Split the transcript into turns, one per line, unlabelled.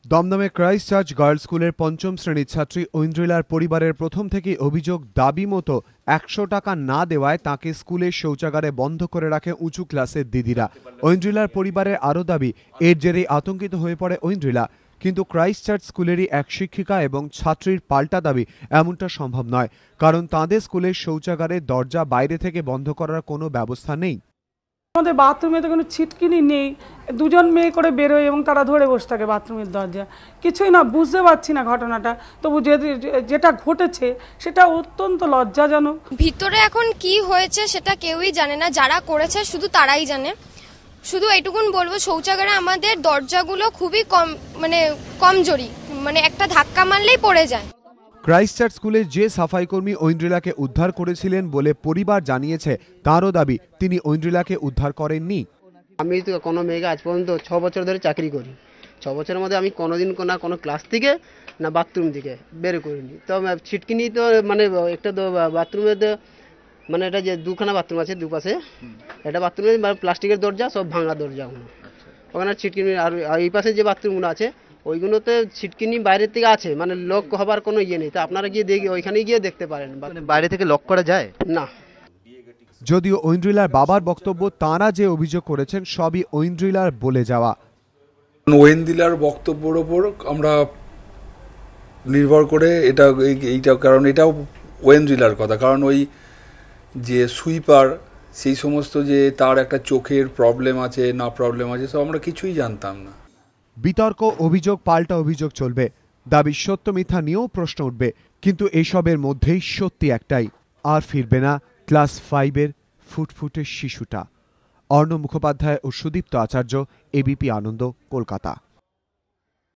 দমদমে Christ church girls স্কুলের পঞ্চম শ্রেণীর ছাত্রী ঐন্দ্রিলার পরিবারের প্রথম থেকেই অভিযোগ, দাবি মতো ১০০ টাকা না দেওয়ায় তাকে স্কুলের শৌচাগারে বন্ধ করে রাখে উঁচু ক্লাসের দিদিরা। ঐন্দ্রিলার পরিবারের আরও দাবি, এর জেরেই আতঙ্কিত হয়ে পড়ে ঐন্দ্রিলা। কিন্তু ক্রাইস্ট চার্চ স্কুলেরই এক শিক্ষিকা এবং ছাত্রীর পাল্টা দাবি, এমনটা সম্ভব নয়, কারণ তাঁদের স্কুলের শৌচাগারের দরজা বাইরে থেকে বন্ধ করার কোনো ব্যবস্থা নেই।
আমাদের বাথরুমে তো কোনো ছিটকিনি নেই, দুজন মেয়ে করে বেরোয় এবং তারা ধরে বসে থাকে বাথরুমের দরজা। কিছুই না, বুঝতে পারছি না ঘটনাটা, তবু যেটা ঘটেছে সেটা অত্যন্ত লজ্জাজনক।
ভিতরে এখন কি হয়েছে সেটা কেউই জানে না, যারা করেছে শুধু তারাই জানে। শুধু এইটুকুন বলবো, শৌচাগারে আমাদের দরজাগুলো খুবই কমজোরি, একটা ধাক্কা মারলেই পড়ে যায়।
ক্রাইস্ট চার্চ স্কুলের যে সাফাইকর্মী ঐন্দ্রিলাকে উদ্ধার করেছিলেন বলে পরিবার জানিয়েছে, তারও দাবি তিনি ঐন্দ্রিলাকে উদ্ধার করেননি।
আমি তো কোনো মেয়েকে আজ পর্যন্ত ৬ বছর ধরে চাকরি করি, ৬ বছরের মধ্যে আমি কোনোদিন না কোনো ক্লাস থেকে না বাথরুম থেকে বের করিনি। তো ছিটকিনি তো একটা বাথরুমে তো এটা যে দুখানা বাথরুম আছে দুপাশে, এটা বাথরুমে প্লাস্টিকের দরজা, সব ভাঙা দরজা, ওখানে ছিটকিনি। আর এই পাশে যে বাথরুমগুলো আছে ওইগুলোতে ছিটকিনি বাইরের থেকে আছে, লক হবার কোনো ইয়ে নেই। তো আপনারা গিয়ে ওইখানে গিয়ে দেখতে পারেন,
বাইরে থেকে লক করা যায়
না।
যদিও ঐন্দ্রিলার বাবার বক্তব্য, তাঁরা যে অভিযোগ করেছেন সবই ঐন্দ্রিলার বলে যাওয়া।
ঐন্দ্রিলার বক্তব্যের ওপর আমরা নির্ভর করে এইটা কারণ এটাও ঐন্দ্রিলার কথা, কারণ ওই যে সুইপার সেই সমস্ত যে তার একটা চোখের প্রবলেম আছে না প্রবলেম আছে সব আমরা কিছুই জানতাম না।
বিতর্ক, অভিযোগ, পাল্টা অভিযোগ চলবে, দাবি সত্য মিথ্যা নিয়েও প্রশ্ন উঠবে, কিন্তু এসবের মধ্যেই সত্যি একটাই, আর ফিরবে না ক্লাস 5-এর ফুটফুটে শিশুটা। অর্ণব মুখোপাধ্যায় ও সুদীপ্ত আচার্য, এবিপি আনন্দ, কলকাতা।